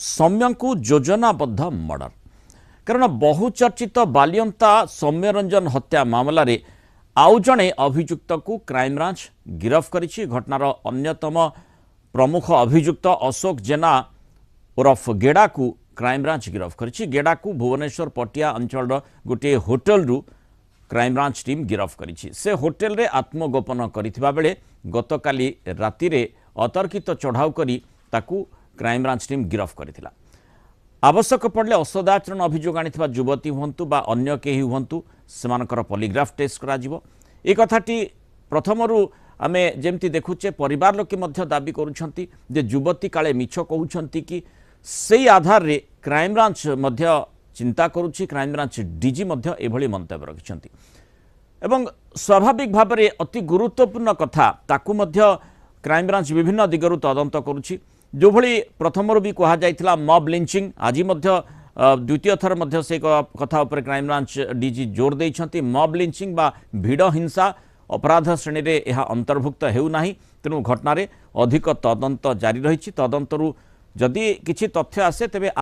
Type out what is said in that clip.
सौम्य को योजनाबद्ध मर्डर कारण बहुचर्चित बालियंता सौम्यरंजन हत्या मामला रे आउ जणे अभियुक्त को क्राइमब्रांच गिरफ करिछि। घटनार अन्यतम प्रमुख अभियुक्त अशोक जेना उर्फ गेडा को क्राइमब्रांच गिरफ करिछि। गेडा को भुवनेश्वर पटिया अंचल गोटे होटेल रु क्राइमब्रांच टीम गिरफ करिछि। से होटेल रे आत्मगोपन करिथिबा बेले गतकाली राति रे अतर्कित चढ़ाऊ करी ताकू क्राइमब्रांच टीम गिरफ करथिला। आवश्यक पड़े असदाचरण अभियोग आनिथिबा युवती हुंतु बा अन्य केही हुंतु सेमानकर पॉलीग्राफ टेस्ट करा जिवो। ए कथाटी प्रथमरु आमे जेमति देखुचे परिवार लोके मध्य दाबी करूछंती जे युवती काले मिछ कहउछंती कि सेही आधार रे क्राइमब्रांच मध्य चिंता करूछि। क्राइमब्रांच डीजी मध्य एभली मंतव्य रखिछंती एवं स्वाभाविक भाव में अति गुरुत्वपूर्ण कथा ताकू मध्य क्राइमब्रांच विभिन्न दिगरु तदंत करुछि। जो भली प्रथमरु भी कहा जाइथिला मॉब लिंचिंग आज मध्य द्वितीय थर मध्य से कथा उपर क्राइमब्रांच डीजी जोर देइछंती। मॉब लिंचिंग बा भिड़ हिंसा अपराध श्रेणी रे यह अंतर्भुक्त हेउ नाही। तेणु घटना रे अधिक तदंत जारी रहिछि। तदंतरु जदि किछि तथ्य आसे तेबे